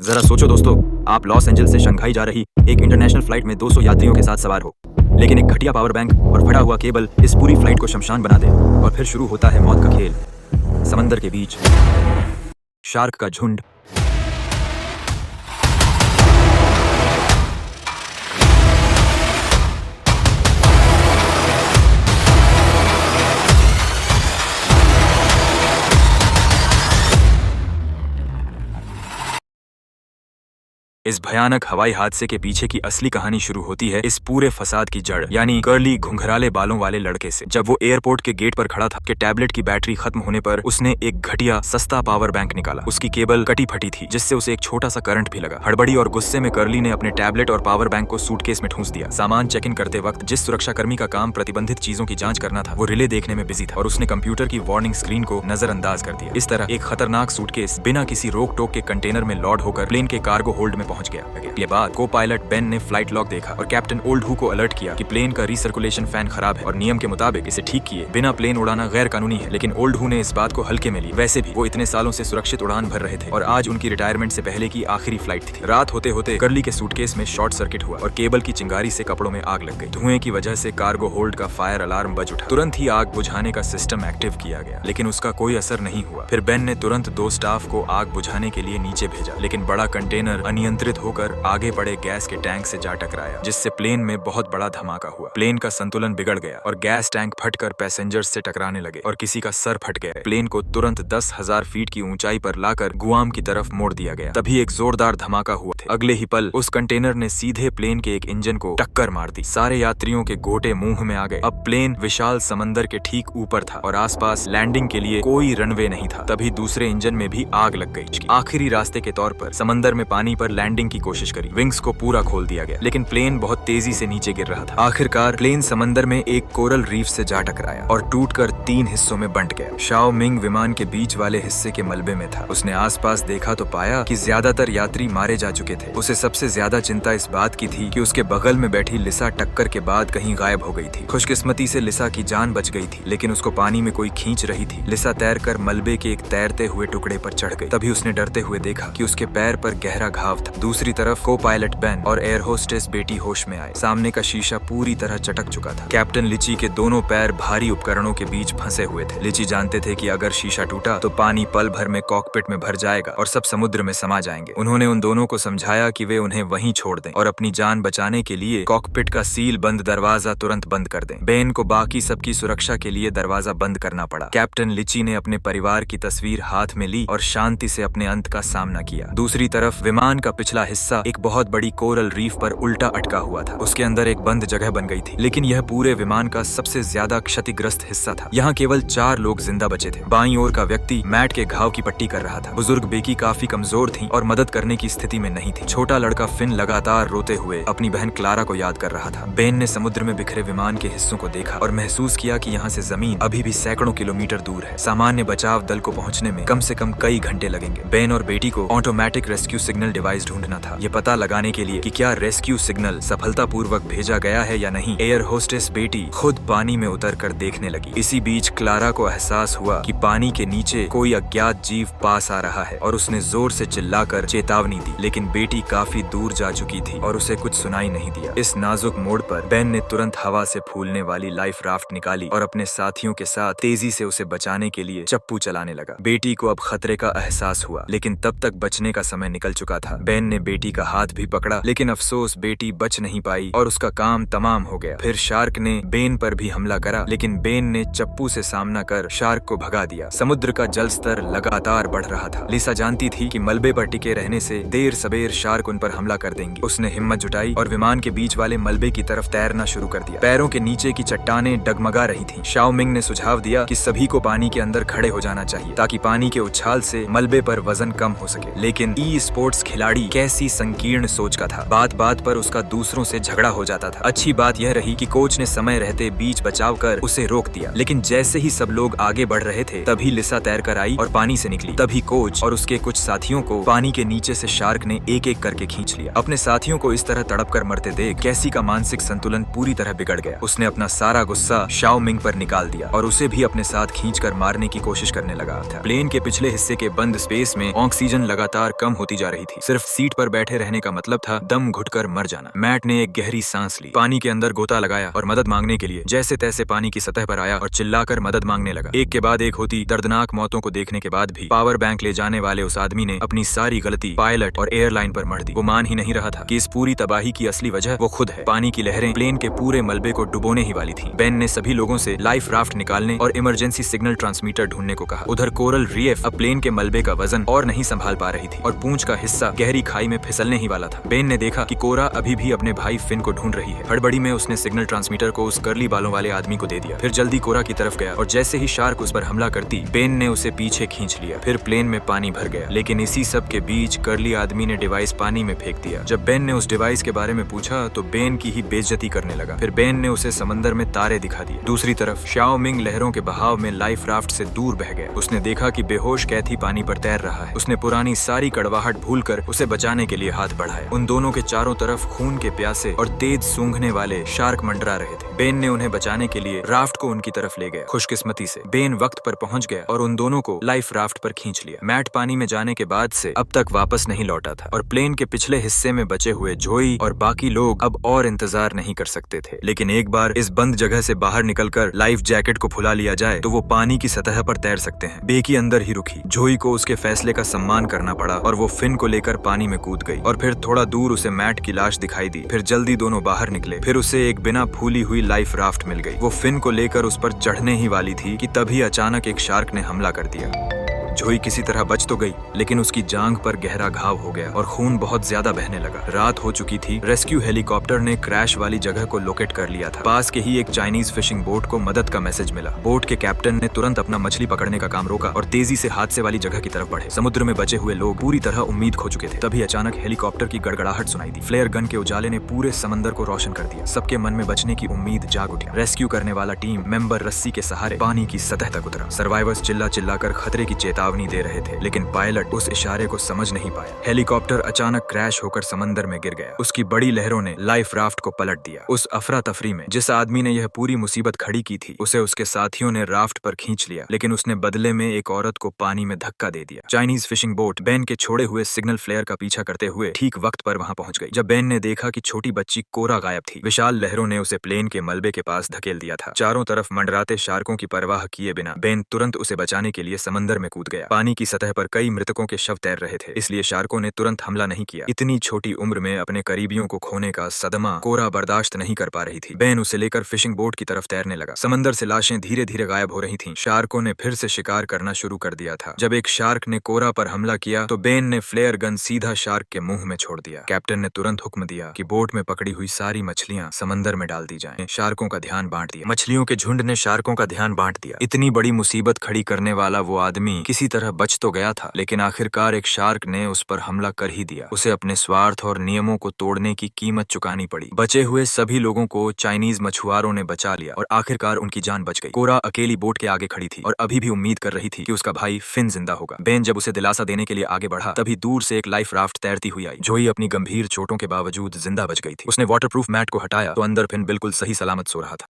जरा सोचो दोस्तों, आप लॉस एंजल्स से शंघाई जा रही एक इंटरनेशनल फ्लाइट में 200 यात्रियों के साथ सवार हो, लेकिन एक घटिया पावर बैंक और फटा हुआ केबल इस पूरी फ्लाइट को शमशान बना दे। और फिर शुरू होता है मौत का खेल। समंदर के बीच शार्क का झुंड, इस भयानक हवाई हादसे के पीछे की असली कहानी शुरू होती है इस पूरे फसाद की जड़ यानी कर्ली घुंघराले बालों वाले लड़के से। जब वो एयरपोर्ट के गेट पर खड़ा था कि टैबलेट की बैटरी खत्म होने पर उसने एक घटिया सस्ता पावर बैंक निकाला। उसकी केबल कटी फटी थी जिससे उसे एक छोटा सा करंट भी लगा। हड़बड़ी और गुस्से में कर्ली ने अपने टैबलेट और पावर बैंक को सूटकेस में ठूंस दिया। सामान चेक इन करते वक्त जिस सुरक्षाकर्मी का काम प्रतिबंधित चीजों की जांच करना था वो रिले देखने में बिजी था और उसने कंप्यूटर की वार्निंग स्क्रीन को नजरअंदाज कर दिया। इस तरह एक खतरनाक सूटकेस बिना किसी रोक टोक के कंटेनर में लॉड होकर प्लेन के कार्गो होल्ड में पहुंच गया। को पायलट बेन ने फ्लाइट लॉग देखा और captain old who co alert किया कि प्लेन का रिसर्कुलेशन फैन खराब है और नियम के मुताबिक इसे ठीक किए बिना प्लेन उड़ाना गैर कानूनी है। लेकिन ओल्ड हु ने इस बात को हल्के में ली। वैसे भी वो इतने सालों से सुरक्षित उड़ान भर रहे थे और आज उनकी रिटायरमेंट से पहले की आखिरी फ्लाइट थी। रात होते होते कर्ली के सूटकेस में शॉर्ट सर्किट हुआ और केबल की चिंगारी से कपड़ों में आग लग गई। धुएं की वजह से कार्गो होल्ड का फायर अलार्म बज उठा। तुरंत ही आग बुझाने का सिस्टम एक्टिव किया गया, लेकिन उसका कोई असर नहीं हुआ। फिर बेन ने तुरंत 2 स्टाफ को आग बुझाने के लिए नीचे भेजा, लेकिन बड़ा कंटेनर अनियंत्रित होकर आगे पड़े गैस के टैंक से जा टकराया, जिससे प्लेन में बहुत बड़ा धमाका हुआ। प्लेन का संतुलन बिगड़ गया और गैस टैंक फटकर पैसेंजर्स से टकराने लगे और किसी का सर फट गया। प्लेन को तुरंत 10,000 फीट की ऊंचाई पर लाकर गुआम की तरफ मोड़ दिया गया। तभी एक जोरदार धमाका हुआ था। अगले ही पल उस कंटेनर ने सीधे प्लेन के एक इंजन को टक्कर मार दी। सारे यात्रियों के गोटे मुंह में आ गए। अब प्लेन विशाल समंदर के ठीक ऊपर था और आसपास लैंडिंग के लिए कोई रनवे नहीं था। तभी दूसरे इंजन में भी आग लग गई। आखिरी रास्ते के तौर पर समंदर में पानी पर लैंडिंग की कोशिश करी। विंग्स को पूरा खोल दिया गया, लेकिन प्लेन बहुत तेजी से नीचे गिर रहा था। आखिरकार प्लेन समंदर में एक कोरल रीफ से जा टकराया और टूटकर 3 हिस्सों में बंट गया। शाओ मिंग विमान के बीच वाले हिस्से के मलबे में था। उसने आसपास देखा तो पाया कि ज्यादातर यात्री मारे जा चुके थे। उसे सबसे ज्यादा चिंता इस बात की थी कि उसके बगल में बैठी लिसा टक्कर के बाद कहीं गायब हो गई थी। खुशकिस्मती से लिसा की जान बच गई थी, लेकिन उसको पानी में कोई खींच रही थी। लिसा तैरकर मलबे के एक तैरते हुए टुकड़े पर चढ़ गई। तभी उसने डरते हुए देखा कि उसके पैर पर गहरा घाव था। दूसरी तरफ को पायलट बेन और एयर होस्टेस बेटी होश में आए। सामने का शीशा पूरी तरह चटक चुका था। कैप्टन लिची के दोनों पैर भारी उपकरणों के बीच फंसे हुए थे। लिची जानते थे कि अगर शीशा टूटा तो पानी पल भर में कॉकपिट में भर जाएगा और सब समुद्र में समा जाएंगे। उन्होंने उन दोनों को समझाया कि वे उन्हें वहीं छोड़ दें और अपनी जान बचाने के लिए कॉकपिट का सील बंद दरवाजा तुरंत बंद कर दें। बेन को बाकी सबकी सुरक्षा के लिए दरवाजा बंद करना पड़ा। कैप्टन लिची ने अपने परिवार की तस्वीर हाथ में ली और शांति से अपने अंत का सामना किया। दूसरी तरफ विमान का पिछला हिस्सा एक बहुत बड़ी कोरल रीफ पर उल्टा अटका हुआ था। उसके अंदर एक बंद जगह बन गई थी, लेकिन यह पूरे विमान का सबसे ज्यादा क्षतिग्रस्त हिस्सा था। यहाँ केवल 4 लोग जिंदा बचे थे। बाईं ओर का व्यक्ति मैट के घाव की पट्टी कर रहा था। बुजुर्ग बेकी काफी कमजोर थी और मदद करने की स्थिति में नहीं थी। छोटा लड़का फिन लगातार रोते हुए अपनी बहन क्लारा को याद कर रहा था। बेन ने समुद्र में बिखरे विमान के हिस्सों को देखा और महसूस किया कि यहाँ से जमीन अभी भी सैकड़ों किलोमीटर दूर है। सामान्य बचाव दल को पहुँचने में कम से कम कई घंटे लगेंगे। बेन और बेटी को ऑटोमेटिक रेस्क्यू सिग्नल डिवाइस ढूंढना था, ये पता लगाने के लिए कि क्या रेस्क्यू सिग्नल सफलतापूर्वक भेजा गया है या नहीं। एयर होस्टेस बेटी खुद पानी में उतरकर देखने लगी। इसी बीच क्लारा को एहसास हुआ कि पानी के नीचे कोई अज्ञात जीव पास आ रहा है और उसने जोर से चिल्लाकर चेतावनी दी, लेकिन बेटी काफी दूर जा चुकी थी और उसे कुछ सुनाई नहीं दिया। इस नाजुक मोड़ पर बेन ने तुरंत हवा से फूलने वाली लाइफ राफ्ट निकाली और अपने साथियों के साथ तेजी से उसे बचाने के लिए चप्पू चलाने लगा। बेटी को अब खतरे का एहसास हुआ, लेकिन तब तक बचने का समय निकल चुका था। बेन ने बेटी का हाथ भी पकड़ा, लेकिन अफसोस बेटी बच नहीं पाई और उसका काम तमाम हो गया। फिर शार्क ने बेन पर भी हमला करा, लेकिन बेन ने चप्पू से सामना कर शार्क को भगा दिया। समुद्र का जल स्तर लगातार बढ़ रहा था। लिसा जानती थी कि मलबे पर टिके रहने से देर सबेर शार्क उन पर हमला कर देंगे। उसने हिम्मत जुटाई और विमान के बीच वाले मलबे की तरफ तैरना शुरू कर दिया। पैरों के नीचे की चट्टानें डगमगा रही थीं। शाओ मिंग ने सुझाव दिया कि सभी को पानी के अंदर खड़े हो जाना चाहिए ताकि पानी के उछाल से मलबे पर वजन कम हो सके। लेकिन ई स्पोर्ट्स खिलाड़ी कैसी संकीर्ण सोच का था। बात बात पर उसका दूसरों से झगड़ा हो जाता था। अच्छी बात यह रही कि कोच ने समय रहते बीच बचाव कर उसे रोक दिया, लेकिन जैसे ही सब लोग आगे बढ़ रहे थे तभी लिसा तैर कर आई और पानी से निकली। तभी कोच और उसके कुछ साथियों को पानी के नीचे से शार्क ने एक एक करके खींच लिया। अपने साथियों को इस तरह तड़प कर मरते देख कैसी का मानसिक संतुलन पूरी तरह बिगड़ गया। उसने अपना सारा गुस्सा शाओ मिंग पर निकाल दिया और उसे भी अपने साथ खींचकर मारने की कोशिश करने लगा था। प्लेन के पिछले हिस्से के बंद स्पेस में ऑक्सीजन लगातार कम होती जा रही थी। सिर्फ सीट पर बैठे रहने का मतलब था दम घुटकर मर जाना। मैट ने एक गहरी सांस ली, पानी के अंदर गोता लगाया और मदद मांगने के लिए जैसे तैसे पानी की सतह पर आया और चिल्लाकर मदद मांगने लगा। एक के बाद एक होती दर्दनाक मौतों को देखने के बाद भी पावर बैंक ले जाने वाले उस आदमी ने अपनी सारी गलती पायलट और एयरलाइन पर मढ़ दी। वो मान ही नहीं रहा था कि इस पूरी तबाही की असली वजह वो खुद है। पानी की लहरें प्लेन के पूरे मलबे को डुबोने ही वाली थी। बेन ने सभी लोगों से लाइफ राफ्ट निकालने और इमरजेंसी सिग्नल ट्रांसमीटर ढूंढने को कहा। उधर कोरल रीफ अब प्लेन के मलबे का वजन और नहीं संभाल पा रही थी और पूंछ का हिस्सा गहरी खाई में फिसलने ही वाला था। बेन ने देखा कि कोरा अभी भी अपने भाई फिन को ढूंढ रही है। हड़बड़ी में उसने सिग्नल ट्रांसमीटर को उस कर्ली बालों वाले आदमी को दे दिया। फिर जल्दी कोरा की तरफ गया और जैसे ही शार्क उस पर हमला करती बेन ने उसे पीछे खींच लिया। फिर प्लेन में पानी भर गया, लेकिन इसी सब के बीच कर्ली आदमी ने डिवाइस पानी में फेंक दिया। जब बेन ने उस डिवाइस के बारे में पूछा तो बेन की ही बेइज्जती करने लगा। फिर बेन ने उसे समंदर में तारे दिखा दिए। दूसरी तरफ शाओ मिंग लहरों के बहाव में लाइफ राफ्ट से दूर बह गया। उसने देखा कि बेहोश कैथी पानी पर तैर रहा है। उसने पुरानी सारी कड़वाहट भूलकर उसे बचाने के लिए हाथ बढ़ाया। उन दोनों के चारों तरफ खून के प्यासे और तेज सूंघने वाले शार्क मंडरा रहे थे। बेन ने उन्हें बचाने के लिए राफ्ट को उनकी तरफ ले गया। खुशकिस्मती से बेन वक्त पर पहुंच गया और उन दोनों को लाइफ राफ्ट पर खींच लिया। मैट पानी में जाने के बाद से अब तक वापस नहीं लौटा था और प्लेन के पिछले हिस्से में बचे हुए जोई और बाकी लोग अब और इंतजार नहीं कर सकते थे। लेकिन एक बार इस बंद जगह से बाहर निकलकर लाइफ जैकेट को फुला लिया जाए तो वो पानी की सतह पर तैर सकते हैं। बेकी अंदर ही रुकी। जोई को उसके फैसले का सम्मान करना पड़ा और वो फिन को लेकर पानी में कूद गई और फिर थोड़ा दूर उसे मैट की लाश दिखाई दी। फिर जल्दी दोनों बाहर निकले। फिर उसे एक बिना फूली हुई लाइफ राफ्ट मिल गई। वो फिन को लेकर उस पर चढ़ने ही वाली थी कि तभी अचानक एक शार्क ने हमला कर दिया। जोई किसी तरह बच तो गई, लेकिन उसकी जांघ पर गहरा घाव हो गया और खून बहुत ज्यादा बहने लगा। रात हो चुकी थी। रेस्क्यू हेलीकॉप्टर ने क्रैश वाली जगह को लोकेट कर लिया था। पास के ही एक चाइनीज फिशिंग बोट को मदद का मैसेज मिला। बोट के कैप्टन ने तुरंत अपना मछली पकड़ने का काम रोका और तेजी से हादसे वाली जगह की तरफ बढ़े। समुद्र में बचे हुए लोग पूरी तरह उम्मीद खो चुके थे। तभी अचानक हेलीकॉप्टर की गड़गड़ाहट सुनाई दी। फ्लेयर गन के उजाले ने पूरे समंदर को रोशन कर दिया। सबके मन में बचने की उम्मीद जाग उठी। रेस्क्यू करने वाला टीम मेंबर रस्सी के सहारे पानी की सतह तक उतरा। सर्वाइवर्स चिल्ला चिल्लाकर खतरे की चेतावनी दे रहे थे, लेकिन पायलट उस इशारे को समझ नहीं पाया। हेलीकॉप्टर अचानक क्रैश होकर समंदर में गिर गया। उसकी बड़ी लहरों ने लाइफ राफ्ट को पलट दिया। उस अफरा तफरी में जिस आदमी ने यह पूरी मुसीबत खड़ी की थी उसे उसके साथियों ने राफ्ट पर खींच लिया, लेकिन उसने बदले में एक औरत को पानी में धक्का दे दिया। चाइनीज फिशिंग बोट बेन के छोड़े हुए सिग्नल फ्लेयर का पीछा करते हुए ठीक वक्त पर वहां पहुंच गई। जब बेन ने देखा कि छोटी बच्ची कोरा गायब थी, विशाल लहरों ने उसे प्लेन के मलबे के पास धकेल दिया था। चारों तरफ मंडराते शार्कों की परवाह किए बिना बेन तुरंत उसे बचाने के लिए समंदर में कूद गया। पानी की सतह पर कई मृतकों के शव तैर रहे थे, इसलिए शार्कों ने तुरंत हमला नहीं किया। इतनी छोटी उम्र में अपने करीबियों को खोने का सदमा कोरा बर्दाश्त नहीं कर पा रही थी। बेन उसे लेकर फिशिंग बोट की तरफ तैरने लगा। समंदर से लाशें धीरे धीरे गायब हो रही थीं। शार्कों ने फिर से शिकार करना शुरू कर दिया था। जब एक शार्क ने कोरा पर हमला किया तो बेन ने फ्लेयर गन सीधा शार्क के मुंह में छोड़ दिया। कैप्टन ने तुरंत हुक्म दिया कि बोट में पकड़ी हुई सारी मछलियां समंदर में डाल दी जाएं। शार्कों का ध्यान बांट दिया। मछलियों के झुंड ने शार्कों का ध्यान बांट दिया। इतनी बड़ी मुसीबत खड़ी करने वाला वो आदमी किसी तरह बच तो गया था, लेकिन आखिरकार एक शार्क ने उस पर हमला कर ही दिया। उसे अपने स्वार्थ और नियमों को तोड़ने की कीमत चुकानी पड़ी। बचे हुए सभी लोगों को चाइनीज मछुआरों ने बचा लिया और आखिरकार उनकी जान बच गई। कोरा अकेली बोट के आगे खड़ी थी और अभी भी उम्मीद कर रही थी कि उसका भाई फिन जिंदा होगा। बेन जब उसे दिलासा देने के लिए आगे बढ़ा तभी दूर से एक लाइफ राफ्ट तैरती हुई आई। जोई अपनी गंभीर चोटों के बावजूद जिंदा बच गई थी। उसने वाटरप्रूफ मैट को हटाया तो अंदर फिन बिल्कुल सही सलामत सो रहा था।